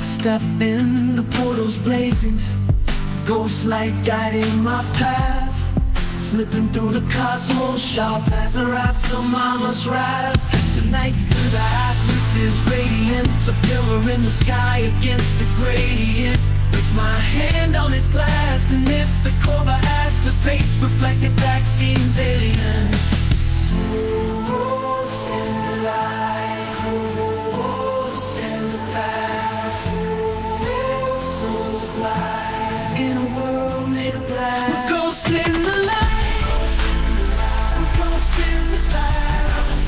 Step in, the portal's blazing, ghost light guiding my path. Slipping through the cosmos, sharp as a Rasta mama's wrath. Tonight through the atlas is radiant, a pillar in the sky against the gradient. With my hand on its glass, and if the cover has to face reflected back seems alien. Oh, send the light, oh, send the past. Little souls of light in a world made of glass. We're ghosts in the light, we're ghosts in the past.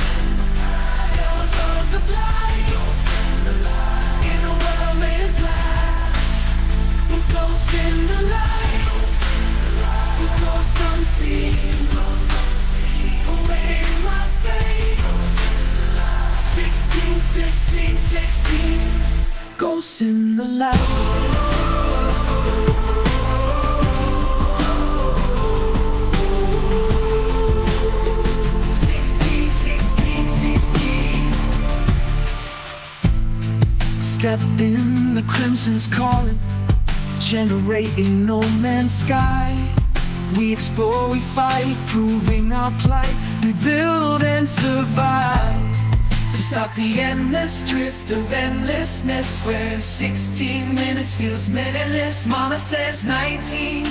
Little souls of light in a world made of glass. We're ghosts in the light, we're ghosts unseen. Awaiting my fate. 16, 16, 16. Ghosts in the light. 16, 16, 16. Step in, the crimson's calling, generating no man's sky. We explore, we fight, proving our plight. We build and survive to stop the endless drift of endlessness, where 16 minutes feels meaningless. Mama says 19.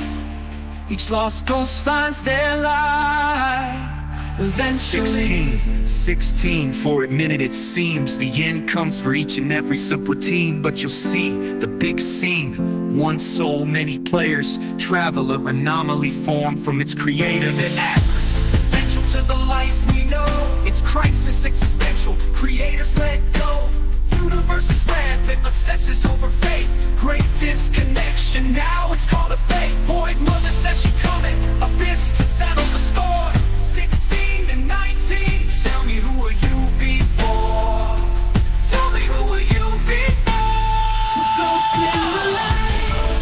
Each lost ghost finds their light eventually. 16 for a minute it seems the end comes for each and every subroutine, but you'll see the big scene. One soul, many players, traveler, anomaly formed from its creator, the atlas, essential to the life we know. It's crisis existential, creators let go. Universe is rampant, obsesses over fate. Great disconnection, now it's called a fate. Void mother says she coming, abyss to settle the score. 16 and 19, tell me who are you before? Tell me who are you before? We're ghosts in the light,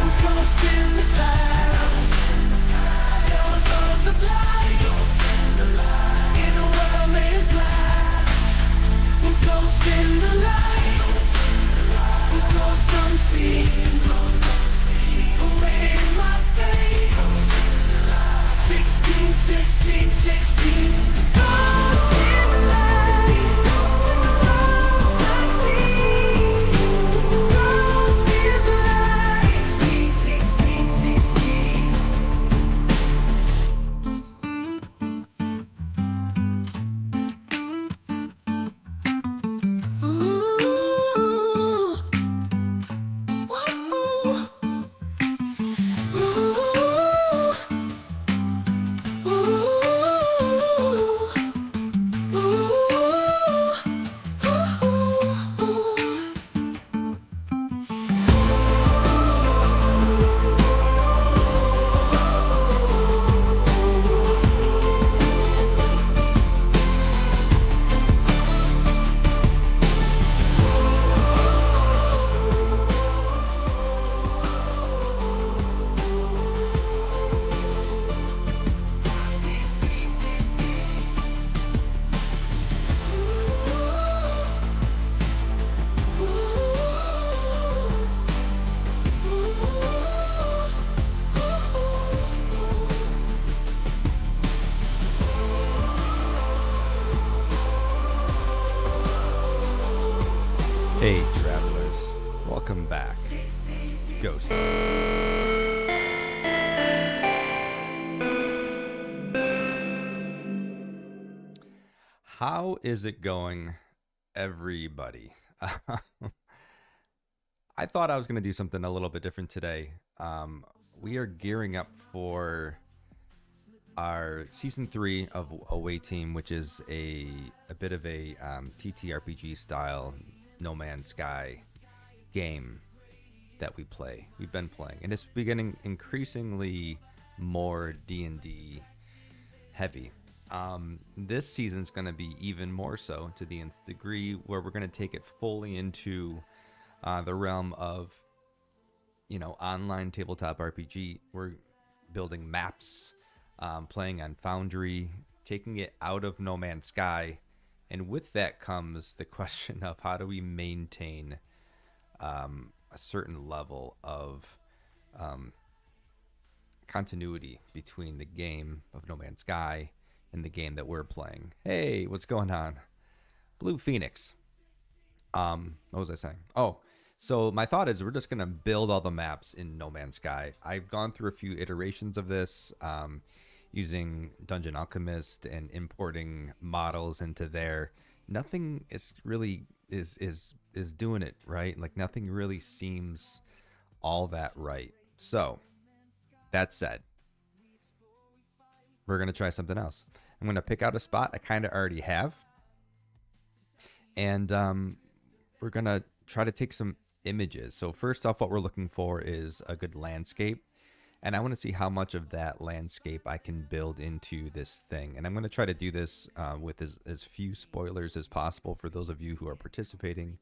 we're ghosts in the past. Those souls of light in a world made of glass. We're ghosts in the light, we're ghosts unseen. Awaiting my fate. 16, 16, 16. Ghosts in the light, ghosts unseen. Ghosts in the light. 16, 16, 16. Ooh, ooh, Hey travelers, welcome back. Ghost. How is it going, everybody? I thought I was going to do something a little bit different today. We are gearing up for our season 3 of Away Team, which is a bit of a TTRPG style No Man's Sky game that we've been playing, and it's beginning increasingly more D&D heavy. This season's going to be even more so, to the nth degree, where we're going to take it fully into the realm of, online tabletop RPG. We're building maps, playing on Foundry, taking it out of No Man's Sky. And with that comes the question of how do we maintain a certain level of continuity between the game of No Man's Sky and the game that we're playing. Hey, what's going on? Blue Phoenix. What was I saying? Oh, so my thought is we're just gonna build all the maps in No Man's Sky. I've gone through a few iterations of this, using Dungeon Alchemist and importing models into there. Nothing is really is doing it right. Like nothing really seems all that right. So that said, we're gonna try something else. I'm gonna pick out a spot I kind of already have, and we're gonna try to take some images. So first off, what we're looking for is a good landscape, and I want to see how much of that landscape I can build into this thing. And I'm going to try to do this with as few spoilers as possible for those of you who are participating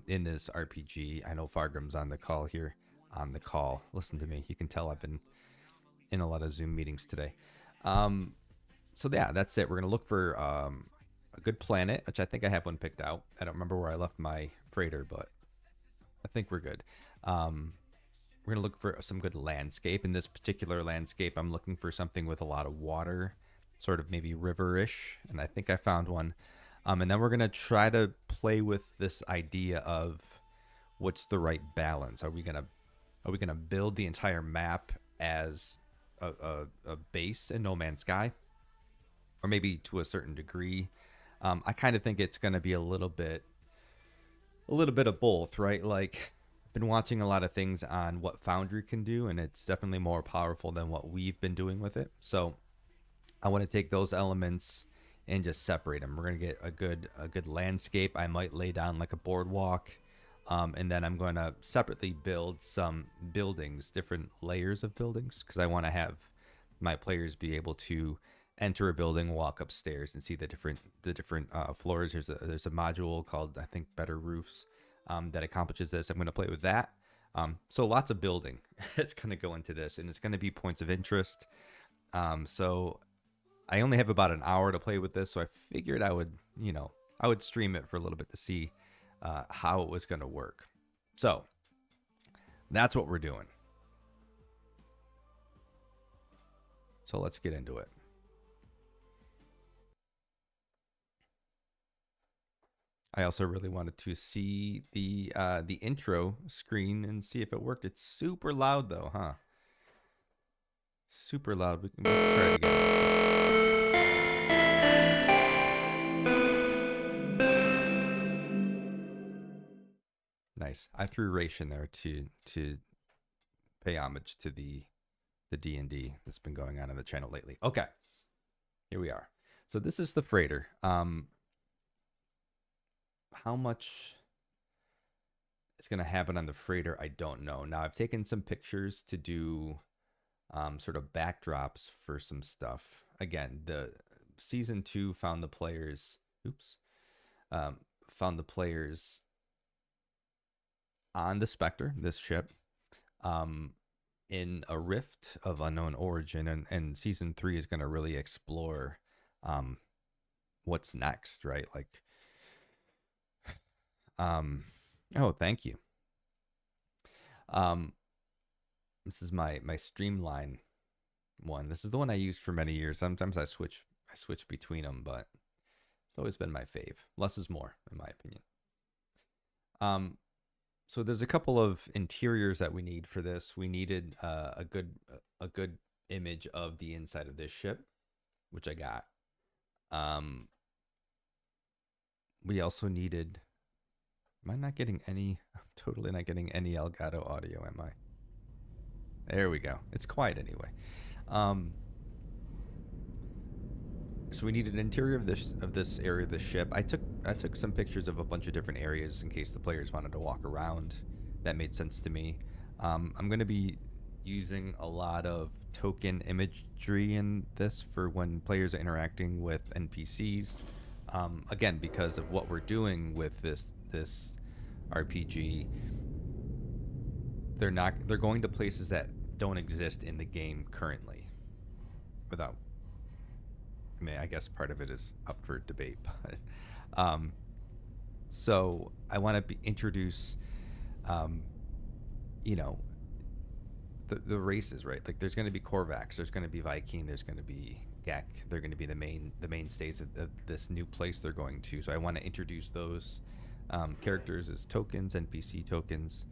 in this RPG. I know Fargrim's on the call here. On the call, listen to me. You can tell I've been in a lot of Zoom meetings today. So yeah, that's it. We're going to look for a good planet, which I think I have one picked out. I don't remember where I left my freighter, but I think we're good. We're going to look for some good landscape. In this particular landscape, I'm looking for something with a lot of water, sort of maybe river-ish, and I think I found one. And then we're going to try to play with this idea of what's the right balance. Are we going to build the entire map as a base in No Man's Sky? Or maybe to a certain degree. I kind of think it's going to be a little bit of both, right? Like, I've been watching a lot of things on what Foundry can do, and it's definitely more powerful than what we've been doing with it. So I want to take those elements and just separate them. We're going to get a good landscape. I might lay down like a boardwalk, and then I'm going to separately build some buildings, different layers of buildings, because I want to have my players be able to enter a building, walk upstairs, and see the different floors. There's a module called, I think, Better Roofs, that accomplishes this. I'm going to play with that. So lots of building it's going to go into this, and it's going to be points of interest. So I only have about an hour to play with this, so I figured I would stream it for a little bit to see how it was going to work. So that's what we're doing. So let's get into it. I also really wanted to see the intro screen and see if it worked. It's super loud though, huh? Super loud. Let's try it again. Nice. I threw Raish in there to pay homage to the D&D that's been going on in the channel lately. Okay, here we are. So this is the freighter. How much is going to happen on the freighter, I don't know. Now, I've taken some pictures to do sort of backdrops for some stuff. Again, the season 2 found the players on the Spectre, this ship, in a rift of unknown origin, and season 3 is going to really explore what's next, right? Like, oh, thank you. This is my Streamline one. This is the one I used for many years. Sometimes I switch between them, but it's always been my fave. Less is more, in my opinion. So there's a couple of interiors that we need for this. We needed a good image of the inside of this ship, which I got. We also needed. Am I not getting any? I'm totally not getting any Elgato audio, am I? There we go. It's quiet anyway. So we needed an interior of this area of the ship. I took some pictures of a bunch of different areas in case the players wanted to walk around. That made sense to me. I'm going to be using a lot of token imagery in this for when players are interacting with NPCs. Again, because of what we're doing with this RPG, they're going to places that don't exist in the game currently. I mean, I guess part of it is up for debate, but so I want to introduce you know, the races, right? Like there's going to be Korvax, there's going to be Viking, there's going to be Gek. They're going to be the mainstays of this new place they're going to. So I want to introduce those characters as tokens, NPC tokens.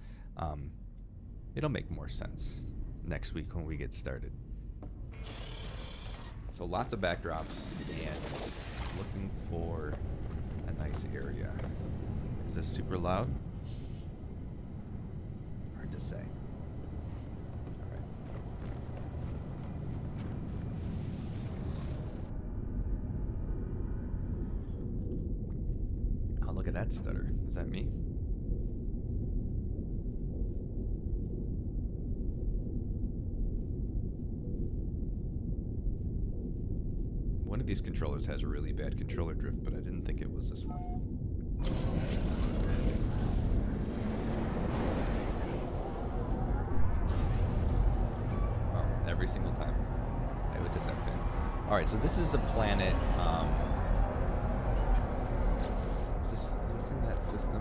It'll make more sense next week when we get started. So lots of backdrops and looking for a nice area. Is this super loud? Hard to say. All right. Oh, look at that stutter. Is that me? One of these controllers has a really bad controller drift, but I didn't think it was this one. Oh, every single time I always hit that pin. All right, so this is a planet. Is this in that system?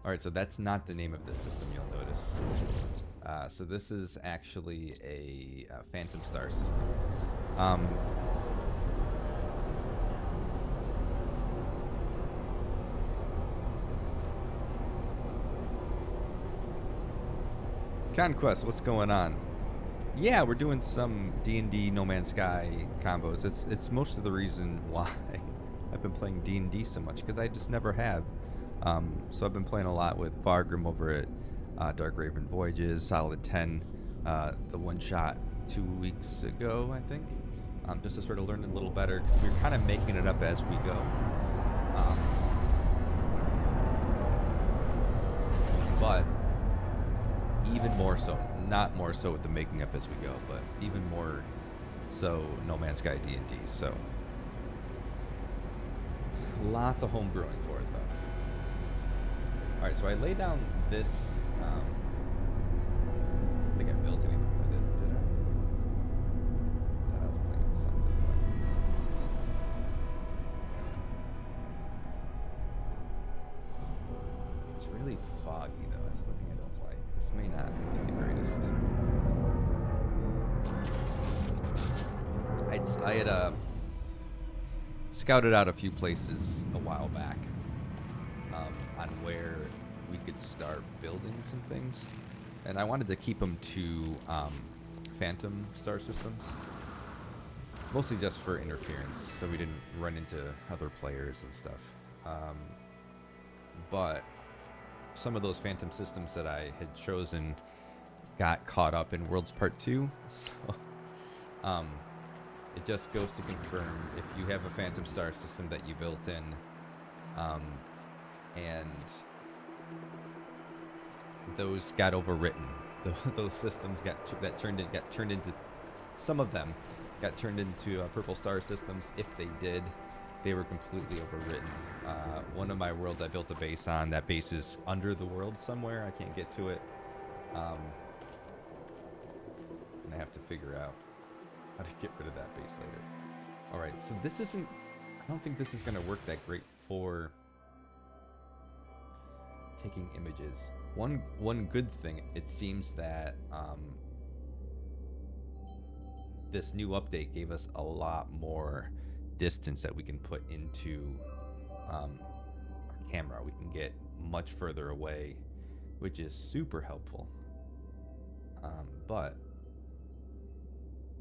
Alright, so that's not the name of this system, you'll notice. So this is actually a Phantom Star system. Conquest, what's going on? Yeah, we're doing some D&D No Man's Sky combos. It's most of the reason why I've been playing D&D so much, because I just never have. So I've been playing a lot with Fargrim over at Dark Raven Voyages, Solid 10, the one shot 2 weeks ago, I think, just to sort of learn a little better, because we're kind of making it up as we go. But even more so, not more so with the making up as we go, but even more so No Man's Sky D&D. So lots of home brewing for it, though. Alright, so I lay down this, I don't think I built anything with it, did I? Thought I was playing with something, but... It's really foggy, though. That's the thing I don't like. This may not be the greatest. I had scouted out a few places a while back on where we could start building some things, and I wanted to keep them to Phantom Star systems, mostly just for interference, so we didn't run into other players and stuff. But some of those Phantom systems that I had chosen got caught up in Worlds Part 2, so it just goes to confirm if you have a Phantom Star system that you built in, and those got overwritten. Those systems got turned into. Some of them got turned into Purple Star systems. If they did, they were completely overwritten. One of my worlds I built a base on. That base is under the world somewhere. I can't get to it, and I have to figure out how to get rid of that base later. All right, so this isn't. I don't think this is going to work that great for taking images. One good thing, it seems that this new update gave us a lot more distance that we can put into our camera. We can get much further away, which is super helpful. But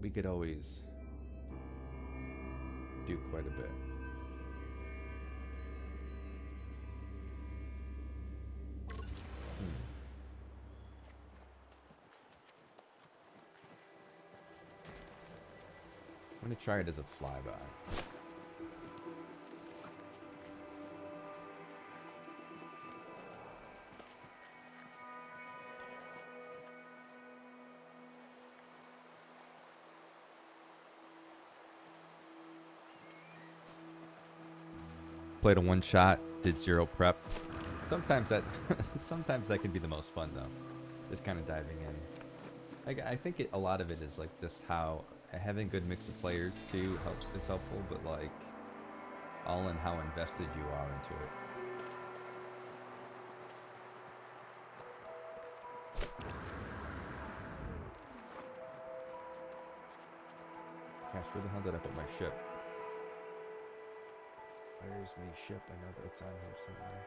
we could always do quite a bit. I'm going to try it as a flyby. Played a one shot, did 0 prep. Sometimes that can be the most fun though. just kind of diving in. Like, I think a lot of it is like just how having a good mix of players too is helpful, but like all in how invested you are into it. Gosh, where the hell did I put my ship? Where's my ship? I know that it's on here somewhere.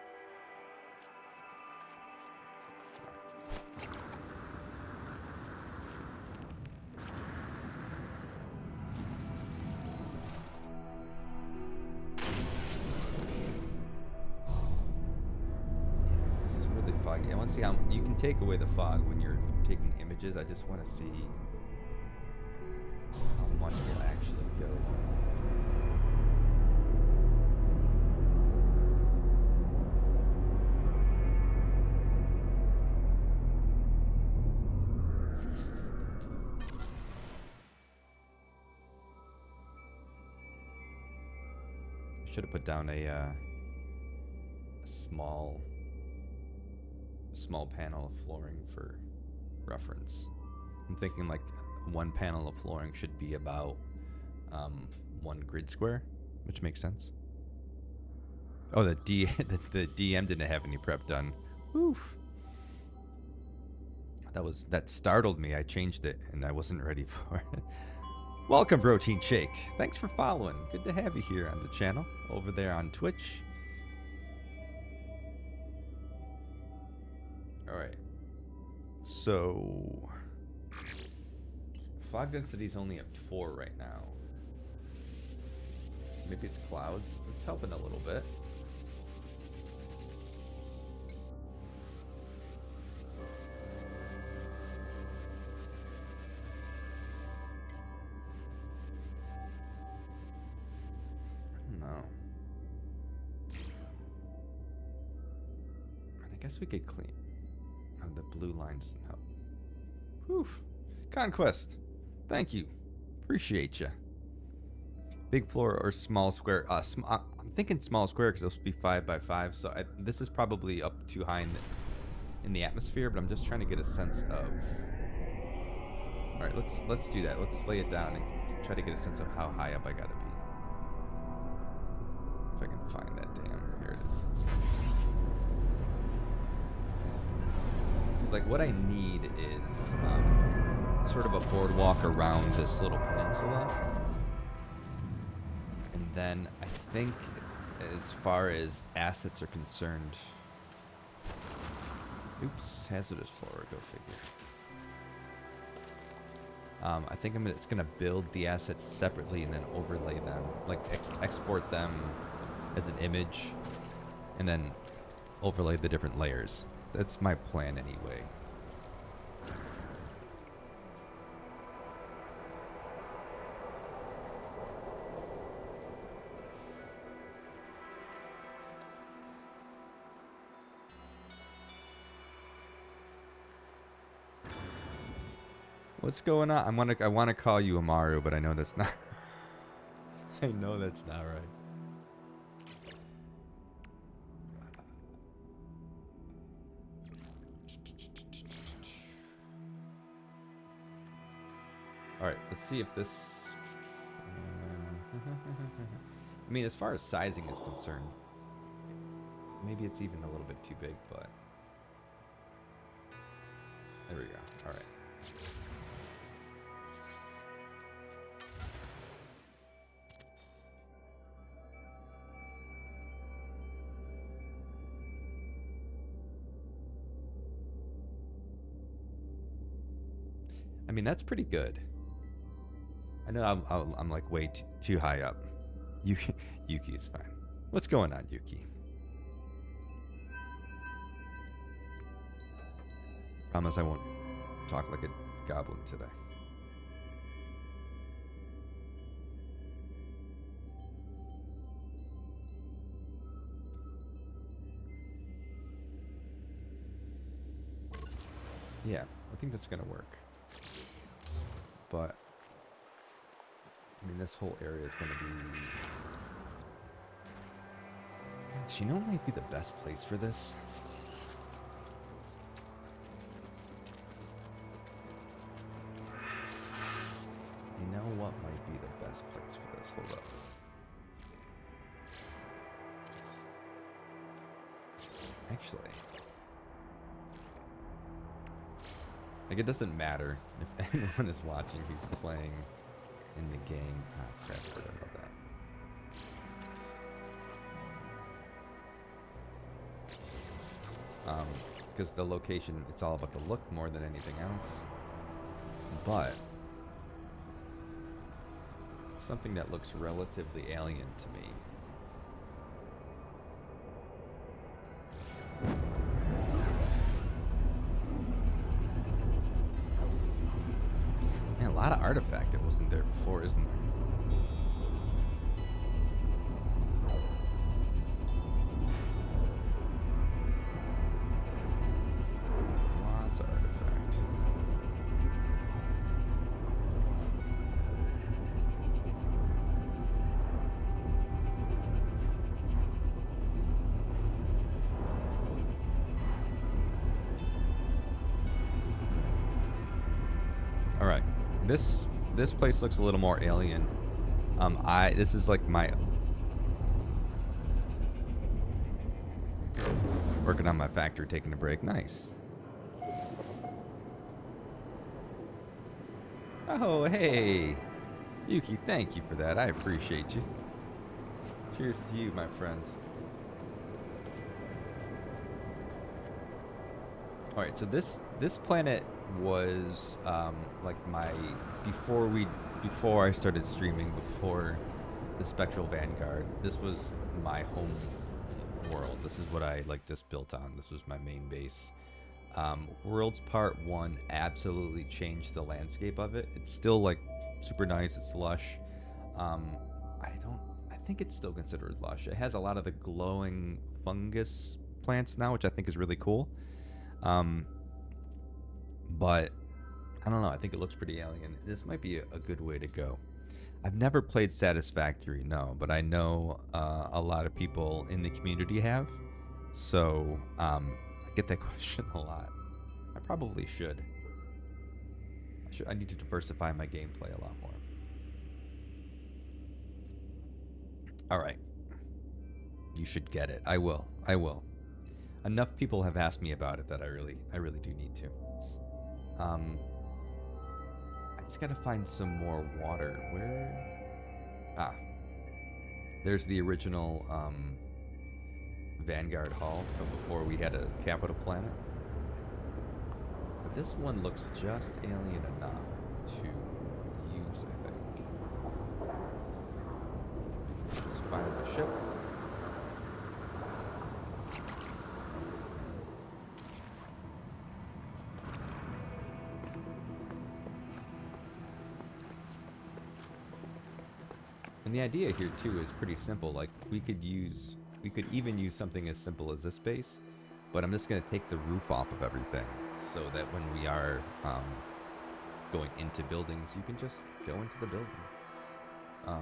Yes, this is really foggy. I want to see how you can take away the fog when you're taking images. I just want to see how much will actually go. Should have put down a small panel of flooring for reference. I'm thinking like one panel of flooring should be about one grid square, which makes sense. Oh, the DM didn't have any prep done. Oof. That startled me. I changed it and I wasn't ready for it. Welcome, Protein Shake. Thanks for following. Good to have you here on the channel, over there on Twitch. All right. So, fog density is only at 4 right now. Maybe it's clouds. It's helping a little bit. I guess we could clean. Oh, the blue line doesn't help. Whew. Conquest. Thank you. Appreciate you. Big floor or small square? I'm thinking small square because it'll be 5 by 5. So this is probably up too high in the atmosphere, but I'm just trying to get a sense of. All right, let's do that. Let's lay it down and try to get a sense of how high up I gotta be. If I can find that damn. Here it is. Because like what I need is sort of a boardwalk around this little peninsula. And then I think as far as assets are concerned, oops, hazardous flora, go figure. I think it's gonna build the assets separately and then overlay them, like export them as an image, and then overlay the different layers. That's my plan anyway. What's going on? I want to call you Amaru, but I know that's not. I know that's not right. All right, let's see if this. I mean, as far as sizing is concerned, maybe it's even a little bit too big, but there we go. All right. I mean, that's pretty good. I know I'm like way too high up. Yuki is fine. What's going on, Yuki? Promise I won't talk like a goblin today. Yeah, I think that's gonna work. But I mean, this whole area is going to be. Do you know what might be the best place for this? the best place for this. Hold up. Actually, like, it doesn't matter if anyone is watching who's playing in the game. Ah, crap, I forgot about that. Because the location, it's all about the look more than anything else. But something that looks relatively alien to me. Man, a lot of artifact that wasn't there before, isn't there? Lots of artifact. All right, this place looks a little more alien. This is like my working on my factory, taking a break. Nice. Oh, hey, Yuki, thank you for that. I appreciate you. Cheers to you, my friend. All right, so this planet was like my before I started streaming, before the Spectral Vanguard. This was my home world. This is what I like just built on. This was my main base. Worlds Part 1 absolutely changed the landscape of it. It's still like super nice. It's lush. I think it's still considered lush. It has a lot of the glowing fungus plants now, which I think is really cool. But I don't know. I think it looks pretty alien. This might be a good way to go. I've never played Satisfactory, no, but I know a lot of people in the community have. So I get that question a lot. I probably should. I need to diversify my gameplay a lot more. All right. You should get it. I will. I will. Enough people have asked me about it that I really do need to. I just gotta find some more water. Where? Ah. There's the original Vanguard Hall from before we had a capital planet. But this one looks just alien enough to use, I think. Let's find the ship. And the idea here too is pretty simple. Like we could even use something as simple as this base, but I'm just going to take the roof off of everything so that when we are going into buildings, you can just go into the building.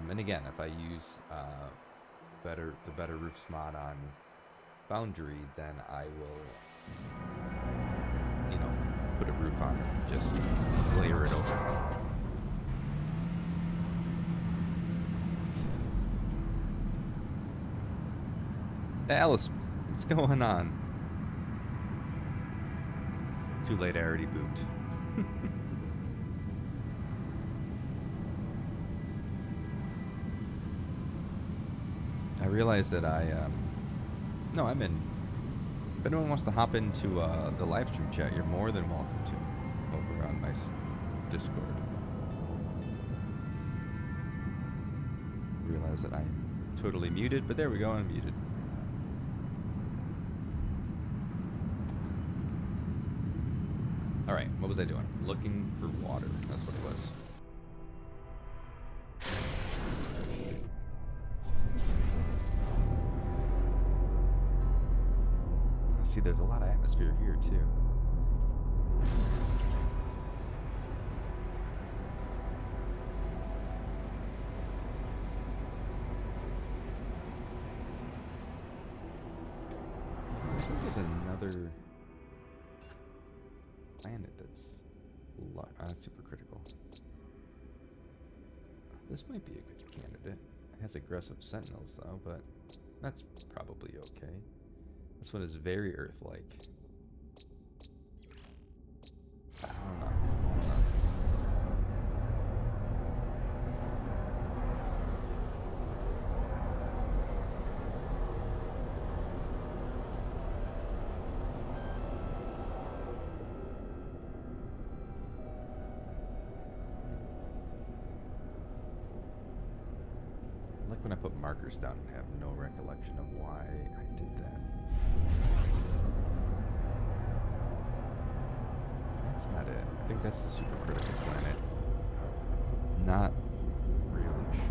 And again, if I use the better roofs mod on Foundry, then I will, put a roof on it and just layer it over. Alice, what's going on? Too late, I already booped. I realized that no, I'm in. If anyone wants to hop into the live stream chat, you're more than welcome to over on my Discord. Realize that I'm totally muted, but there we go, I'm muted. Alright, what was I doing? Looking for water. That's what it was. See, there's a lot of atmosphere here, too. I think there's another planet that's super critical. This might be a good candidate. It has aggressive sentinels though, but that's probably okay. This one is very Earth-like. I don't know. I like when I put markers down and have no recollection of why I did that. That's not it. I think that's the supercritical planet. Not really sure.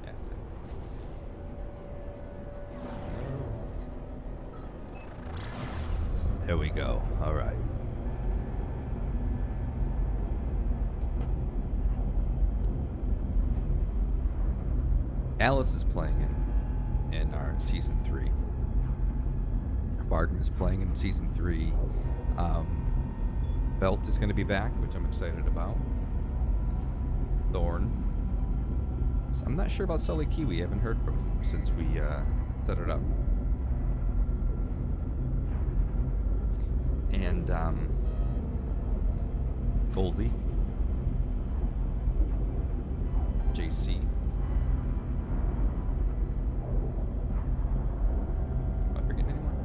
That's it. There we go. All right. Alice is playing in our season 3. Vargam is playing in season 3. Belt is going to be back, which I'm excited about. Thorn. I'm not sure about Sully Kiwi. I haven't heard from him since we set it up. And Goldie. JC. Am I forgetting anyone?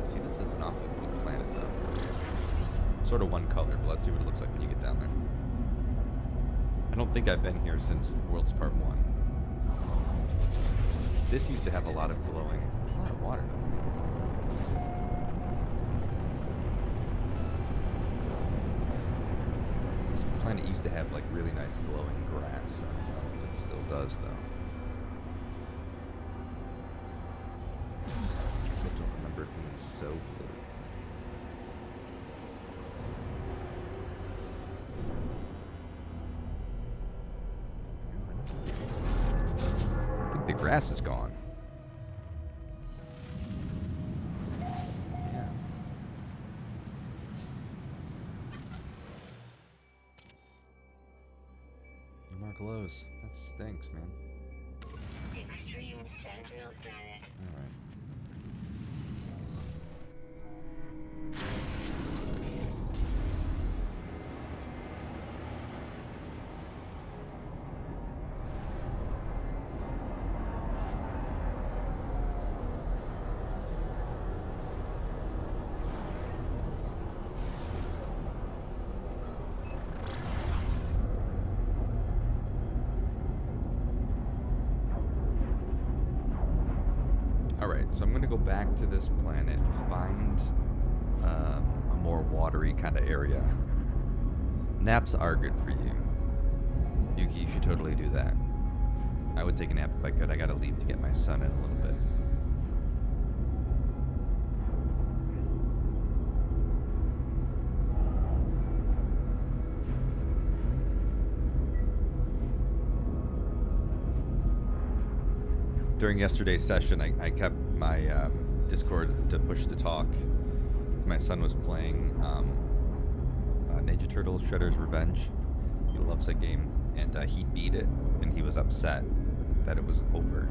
See, this is an awfully cool planet, though. Sort of one color, but let's see what it looks like when you get down there. I don't think I've been here since Worlds Part 1. This used to have a lot of glowing, a lot of water. This planet used to have like really nice glowing grass. I don't know if it still does though. I don't remember it being so blue. I think the grass is gone. Yeah. No more glows. That stinks, man. Extreme Sentinel Planet. Alright. So I'm going to go back to this planet, find a more watery kind of area. Naps are good for you. Yuki, you should totally do that. I would take a nap if I could. I got to leave to get my son in a little bit. During yesterday's session, I kept my Discord to push to talk. My son was playing Ninja Turtles Shredder's Revenge. He loves that game, and he beat it, and he was upset that it was over.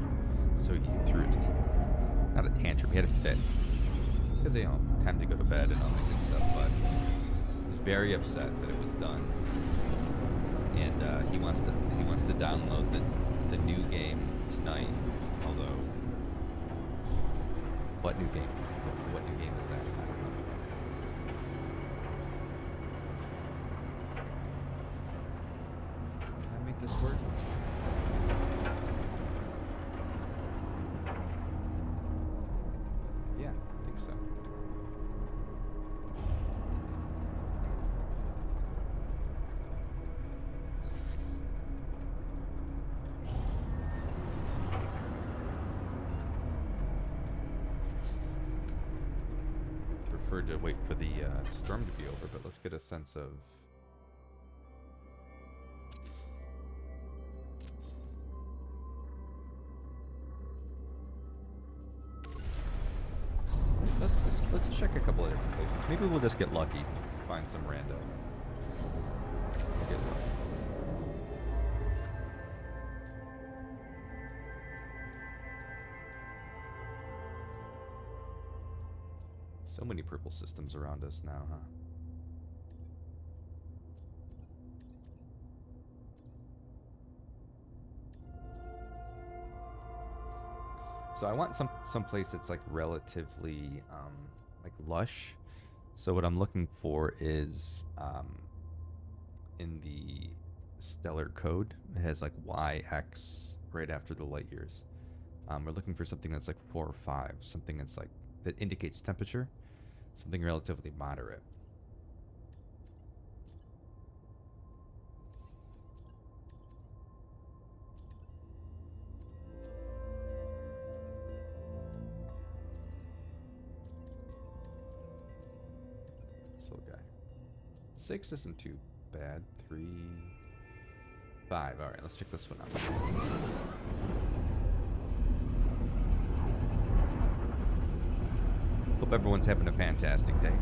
So he threw it, not a tantrum, he had a fit. Because, you know, time to go to bed and all that good stuff, but he was very upset that it was done. And he wants to download the new game tonight. Although, what new game? What new game is that? I don't know. Can I make this work? Yeah, I think so. prefer to wait for the storm to be over, but let's get a sense of... Let's check a couple of different places. Maybe we'll just get lucky, find some rando. Get lucky. So many purple systems around us now, huh? So I want some place that's like relatively like lush. So what I'm looking for is in the stellar code, it has like YX right after the light years. We're looking for something that's like 4 or 5, something that's like that indicates temperature, something relatively moderate. Slow guy. 6 isn't too bad. 3, 5. All right, let's check this one out. Hope everyone's having a fantastic day.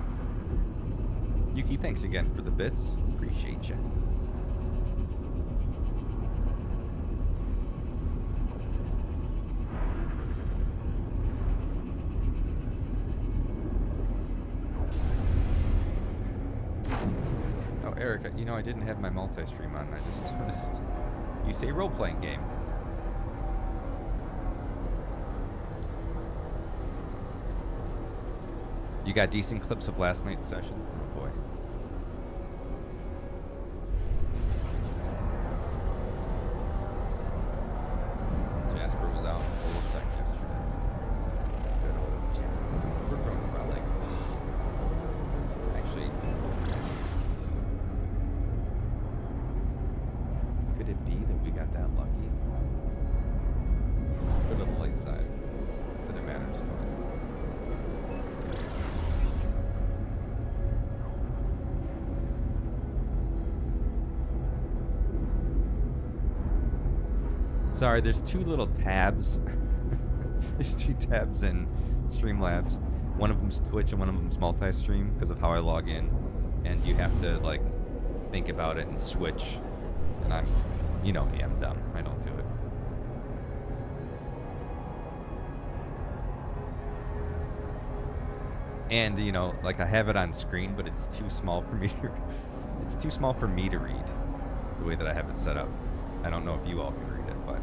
Yuki, thanks again for the bits. Appreciate you. Oh, Eric, you know I didn't have my multi-stream on. I just noticed. You say role-playing game. You got decent clips of last night's session? Oh boy. Jasper was out full effect yesterday. Good old Jasper. We're growing relic. Actually, could it be that we got that lucky? Let's go to the light side. That it matters. Sorry, there's 2 little tabs. There's 2 tabs in Streamlabs. One of them's Twitch and one of them's multi-stream because of how I log in. And you have to, like, think about it and switch. And I'm, you know me, I'm dumb. I don't do it. And, you know, like I have it on screen, but it's too small for me to, it's too small for me to read the way that I have it set up. I don't know if you all can read it, but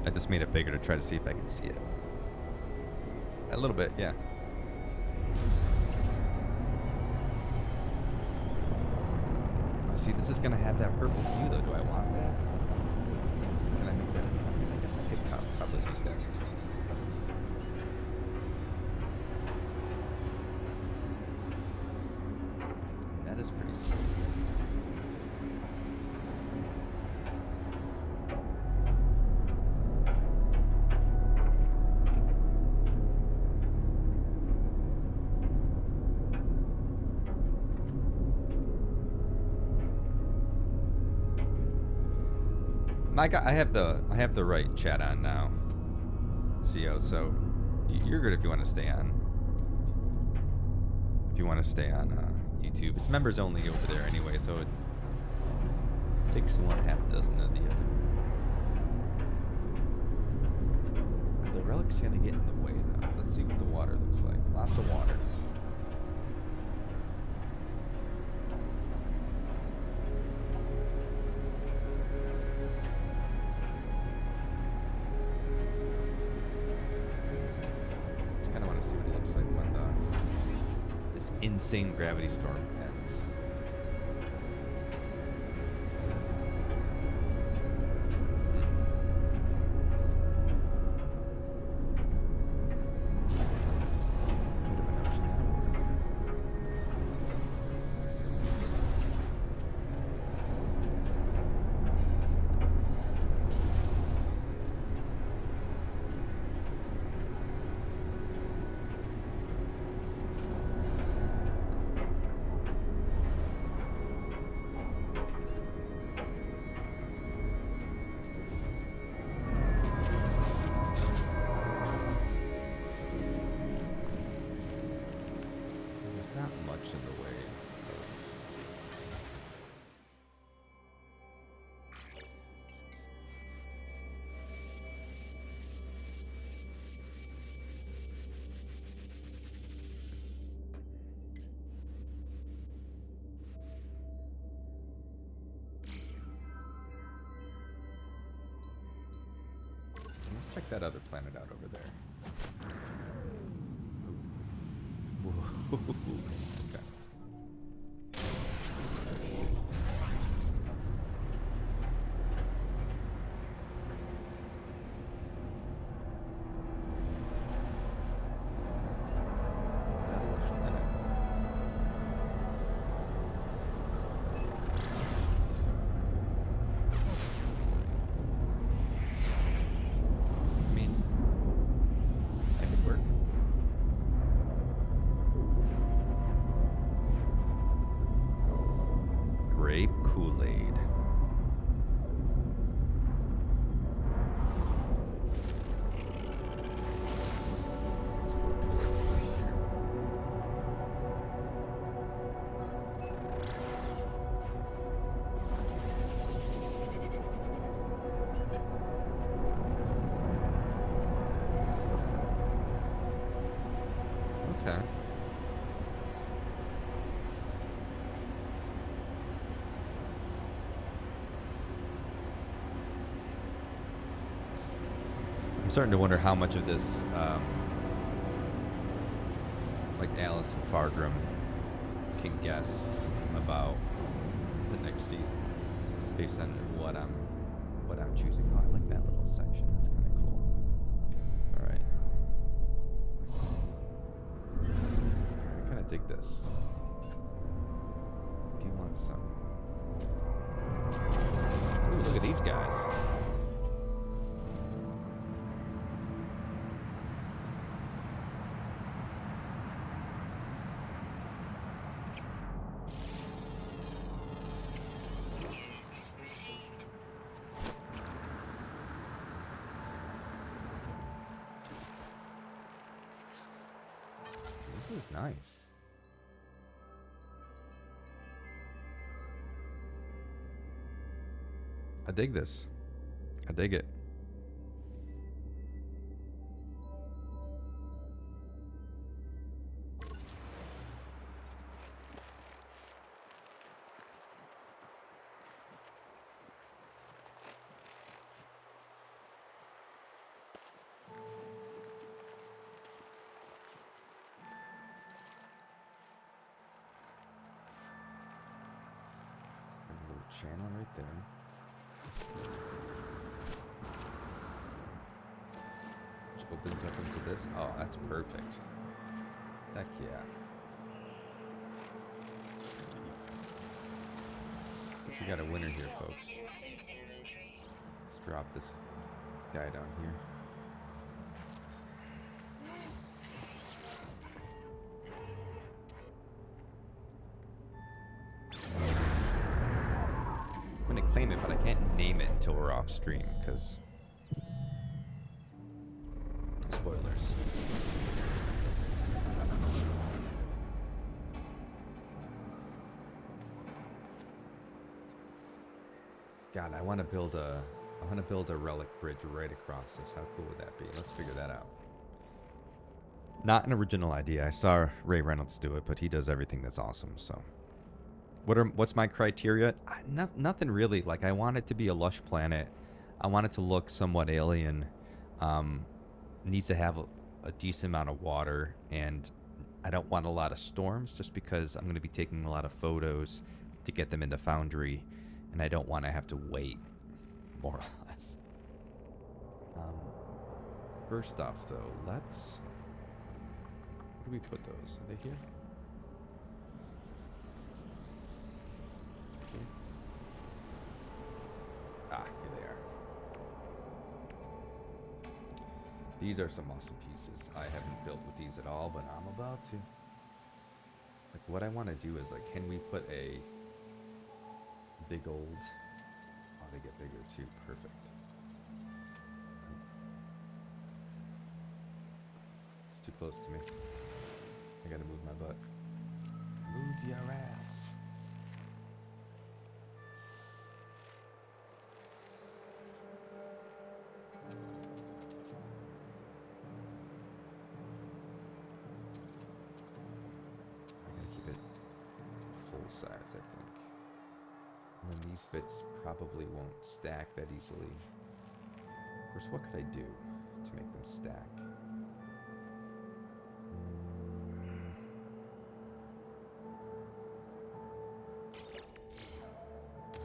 I just made it bigger to try to see if I can see it. A little bit, yeah. See, this is gonna have that purple hue though. Do I want that? Can I make that? I guess I could probably make that. That is pretty sweet. I have the right chat on now, CO. So you're good if you want to stay on. If you want to stay on YouTube, it's members only over there anyway. So it 6 of one, half dozen of the other. The relic's gonna get in the way though. Let's see what the water looks like. Lots of water. Insane gravity storm ends. check that other planet out over there. Whoa. Okay. Is that a lush planet? I mean, that could work. Grape Kool-Aid. Okay. I'm starting to wonder how much of this, like Alice and Fargrim, can guess about the next season based on what I'm choosing. Oh, I like that little section. That's kind of cool. All right. I kind of dig this. Do you want some? Ooh, look at these guys. This is nice. I dig this. I dig it. A little channel right there. Which opens up into this. Oh, that's perfect. Heck yeah. We got a winner here, folks. Let's drop this guy down here. I'm gonna claim it, but I can't name it until we're off stream, because spoilers. God, I want to build a relic bridge right across this. How cool would that be? Let's figure that out. Not an original idea. I saw Ray Reynolds do it, but he does everything that's awesome. So, what's my criteria? Nothing really. Like, I want it to be a lush planet. I want it to look somewhat alien. Needs to have a decent amount of water, and I don't want a lot of storms, just because I'm going to be taking a lot of photos to get them into Foundry, and I don't want to have to wait, more or less. First off, though, let's... Where do we put those? Are they here? Okay. Ah, here they are. These are some awesome pieces. I haven't built with these at all, but I'm about to. Like, what I want to do is, like, can we put a big old... Oh, they get bigger too. Perfect. It's too close to me. I gotta move my butt. Move your ass. I gotta keep it full size, I think. And then these bits probably won't stack that easily. course, what could I do to make them stack?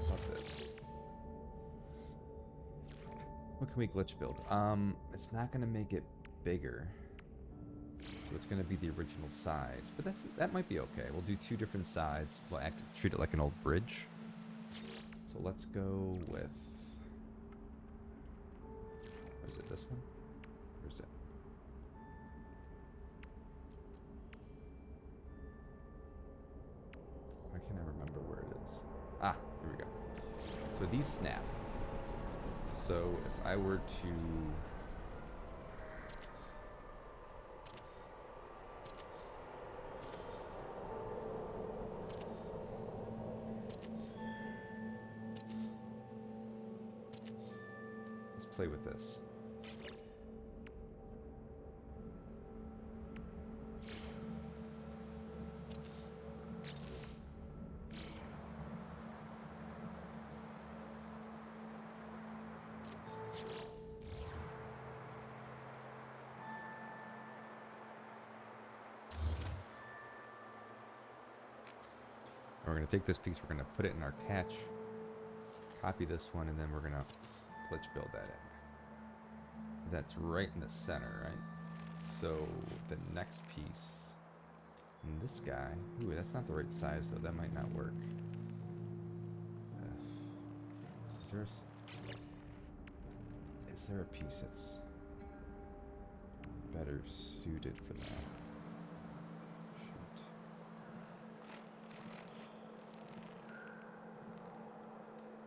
How about this? What can we glitch build? It's not gonna make it bigger. So it's gonna be the original size. But that might be okay. We'll do 2 different sides. We'll treat it like an old bridge. So let's go with, is it this one? Or is it? Why can't I remember where it is? Ah, here we go. So these snap. So if I were to play with this. We're going to take this piece, we're going to put it in our catch, copy this one, and then we're going to glitch build that in. That's right in the center, right? So the next piece, and this guy, ooh, that's not the right size though, that might not work. Is there a piece that's better suited for that? Shoot.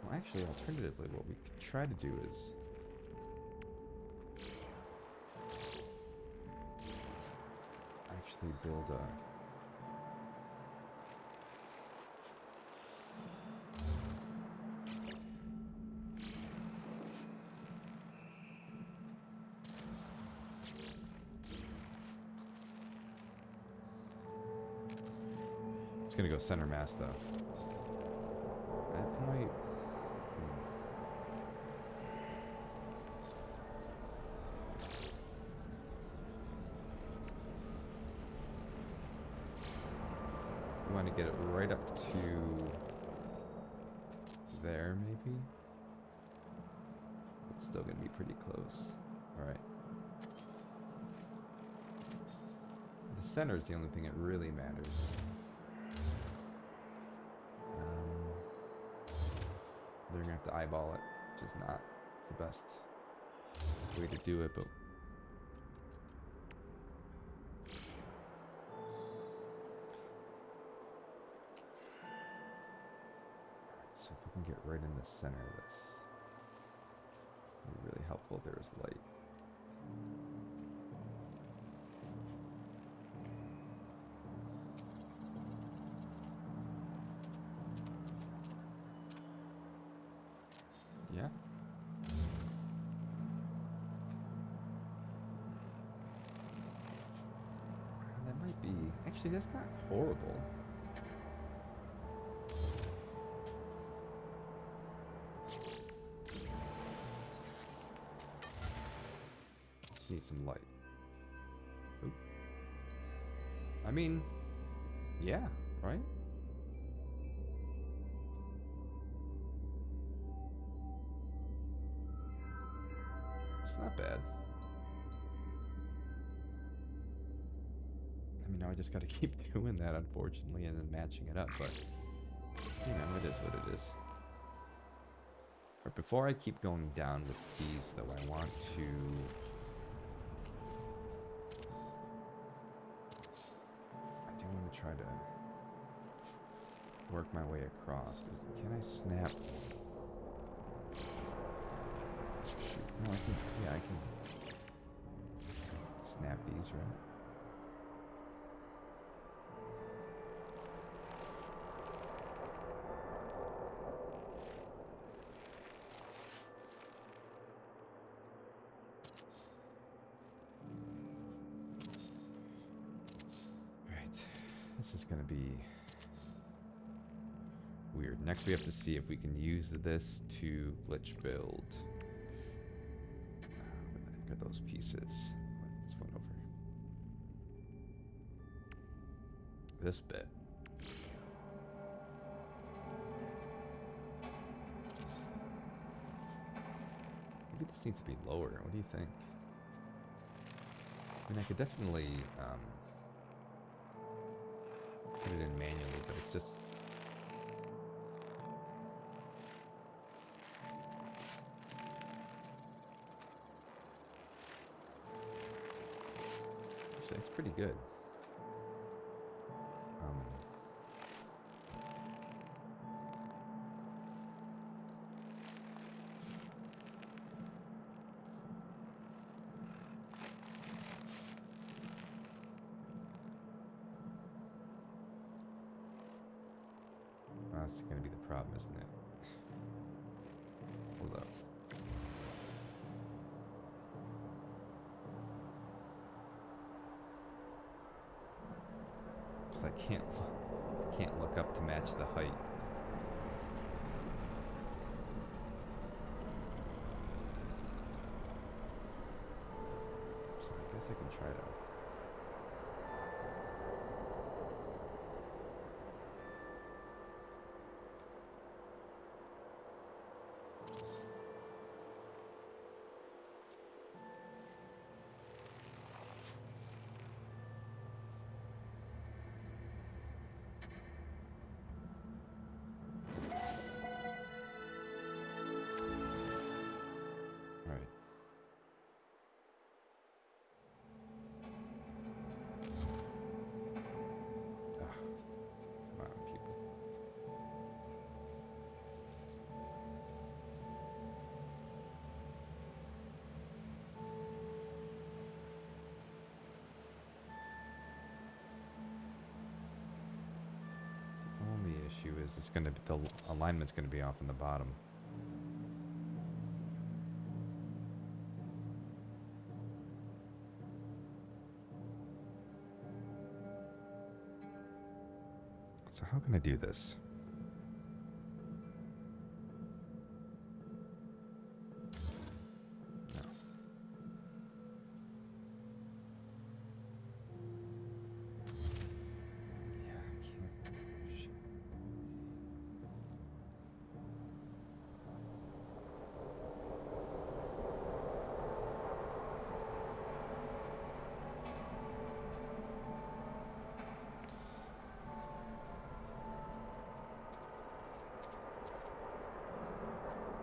Well, actually, alternatively, what we could try to do is actually build a it's gonna go center mass though. That might we want to get it right up to there, maybe. It's still gonna be pretty close. All right. The center is the only thing that really matters. They're gonna have to eyeball it, which is not the best way to do it, but so if we can get right in the center of this, it would be really helpful if there was light. Yeah. That might be, actually that's not horrible. Just need some light. Oop. I mean, yeah, right? It's not bad. I mean, now I just gotta keep doing that, unfortunately, and then matching it up, but, you know, it is what it is. But before I keep going down with these, though, I want to try to work my way across. Can I snap? Shoot. No, I can, yeah, I can snap these, right? This is going to be weird. Next we have to see if we can use this to glitch build Look at those pieces. This one over. This bit. Maybe this needs to be lower. What do you think? I mean, I could definitely put it in manually, but it's just... Actually, it's pretty good. That's going to be the problem, isn't it? Hold up. Because I can't look up to match the height. So I guess I can try to... Is it's going to be, the alignment's going to be off in the bottom. So how can I do this? No. Yeah, I can't. Shit.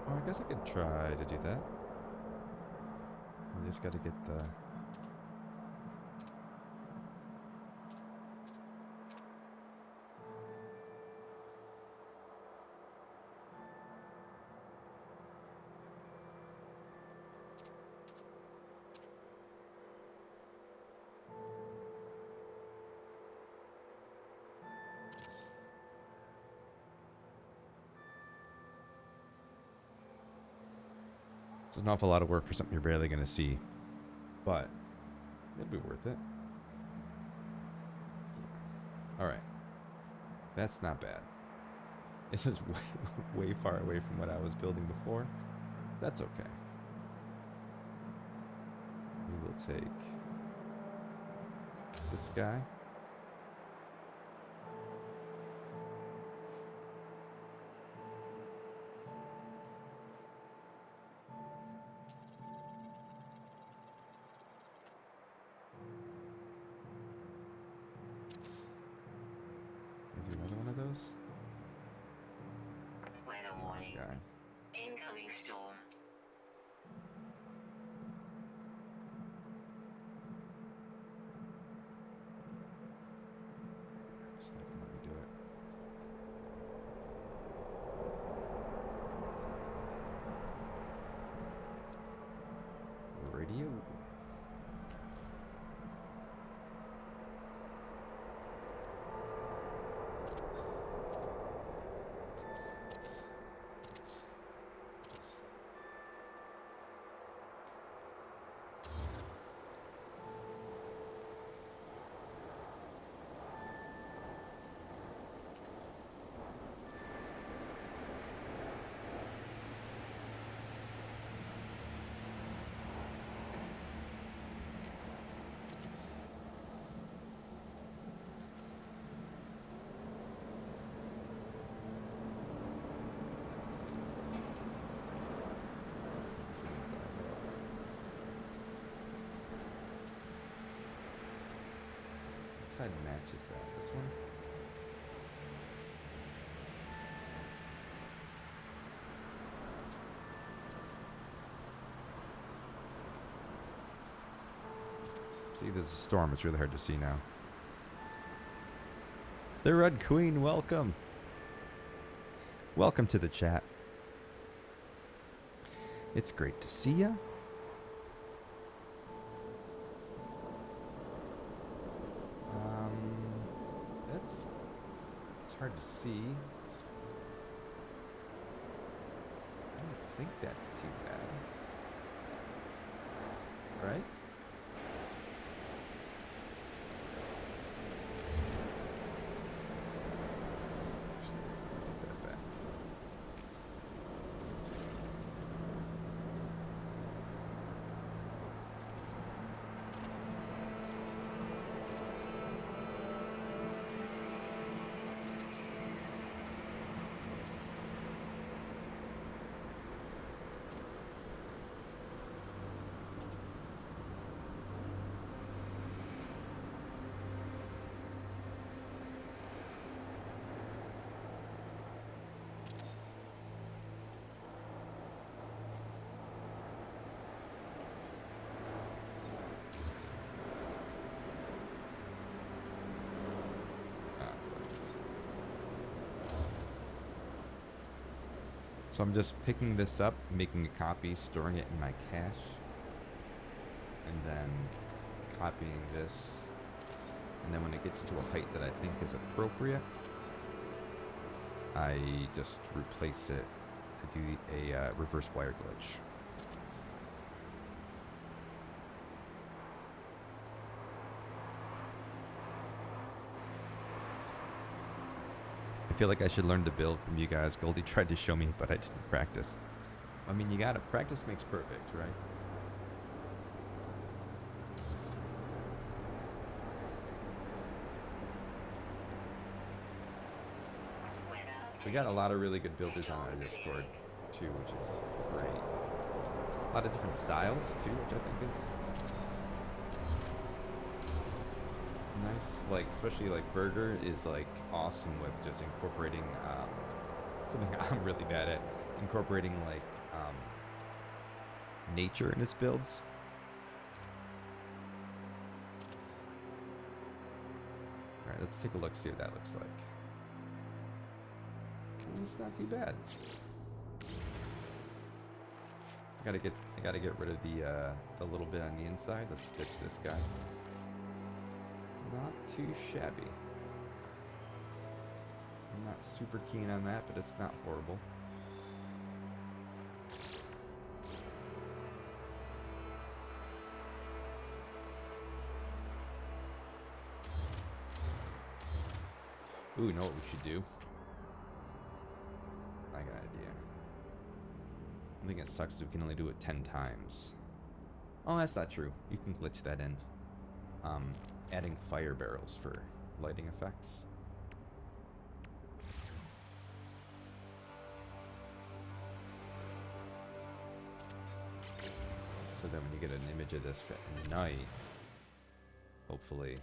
Oh, I guess I could try to do that. I just got to get the... It's an awful lot of work for something you're barely going to see, but it'll be worth it. All right. That's not bad. This is way far away from what I was building before. That's okay. We will take this guy. Do another one of those. Weather warning. Guy. Incoming storm. It's not gonna let me do it. Radio. side matches that? This one? See, there's a storm. It's really hard to see now. The Red Queen, welcome. Welcome to the chat. It's great to see ya. It's hard to see. I don't think that's too bad. Right? Put that back. So I'm just picking this up, making a copy, storing it in my cache, and then copying this. And then when it gets to a height that I think is appropriate, I just replace it. I do a reverse wire glitch. I feel like I should learn to build from you guys. Goldie tried to show me, but I didn't practice. I mean, you gotta practice makes perfect, right? We got a lot of really good builders on our Discord too, which is great. A lot of different styles too, which I think is nice. Like, especially like Burger is like awesome with just incorporating something I'm really bad at, incorporating like nature in his builds. All right, let's take a look, see what that looks like. It's not too bad. I gotta get rid of the little bit on the inside. Let's stitch this guy. Not too shabby. I'm not super keen on that, but it's not horrible. Ooh, you know what we should do? I got an idea. I think it sucks that we can only do it 10 times. Oh, that's not true. You can glitch that in. Adding fire barrels for lighting effects. So then when you get an image of this at night, hopefully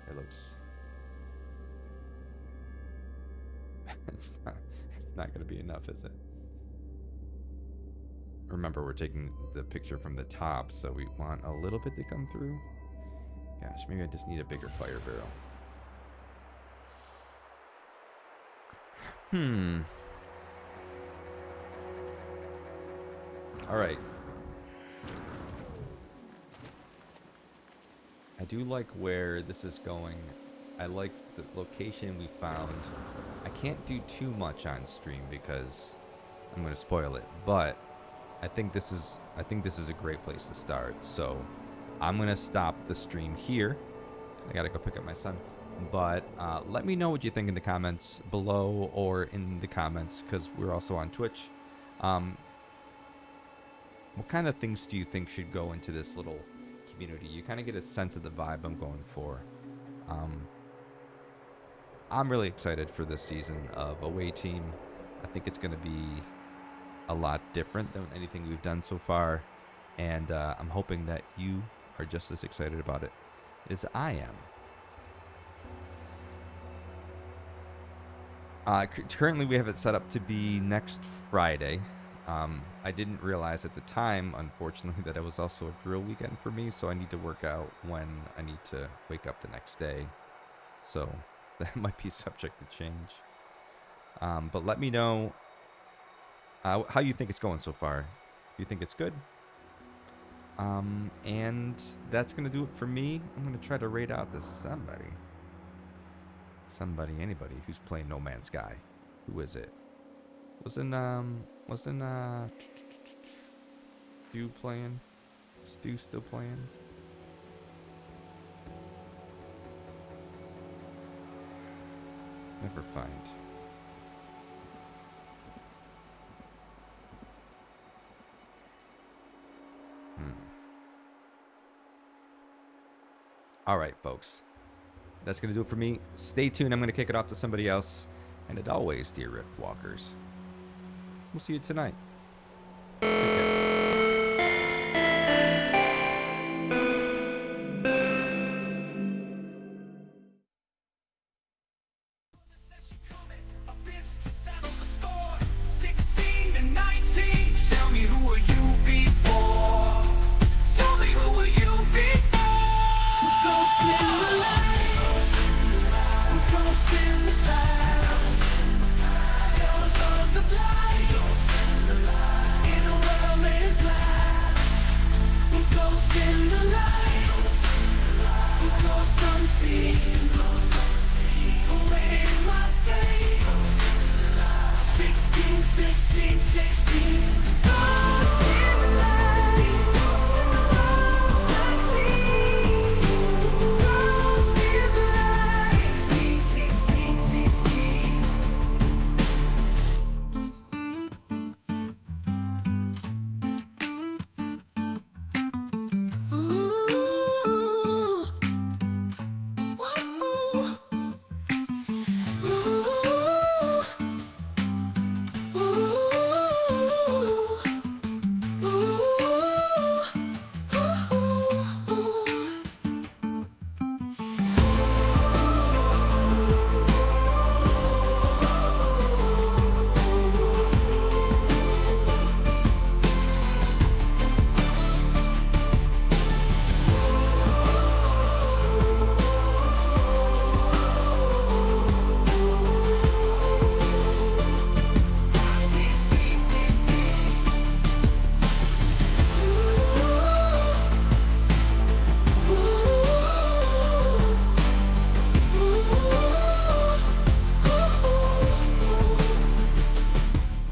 it looks... it's not going to be enough, is it? Remember, we're taking the picture from the top, so we want a little bit to come through. Gosh, maybe I just need a bigger fire barrel. All right. I do like where this is going. I like the location we found. I can't do too much on stream because I'm going to spoil it, but I think this is a great place to start. So I'm going to stop the stream here. I got to go pick up my son. But let me know what you think in the comments below or in the comments, because we're also on Twitch. What kind of things do you think should go into this little community? You kind of get a sense of the vibe I'm going for. I'm really excited for this season of Away Team. I think it's going to be a lot different than anything we've done so far. And I'm hoping that you are just as excited about it as I am. Currently, we have it set up to be next Friday. I didn't realize at the time, unfortunately, that it was also a drill weekend for me, so I need to work out when I need to wake up the next day. So that might be subject to change. But let me know how you think it's going so far. You think it's good? And that's going to do it for me. I'm going to try to raid out this anybody who's playing No Man's Sky. Who is it? Wasn't Stu playing? Stu still playing? Never find. All right, folks. That's going to do it for me. Stay tuned. I'm going to kick it off to somebody else. And as always, dear Rift Walkers, we'll see you tonight.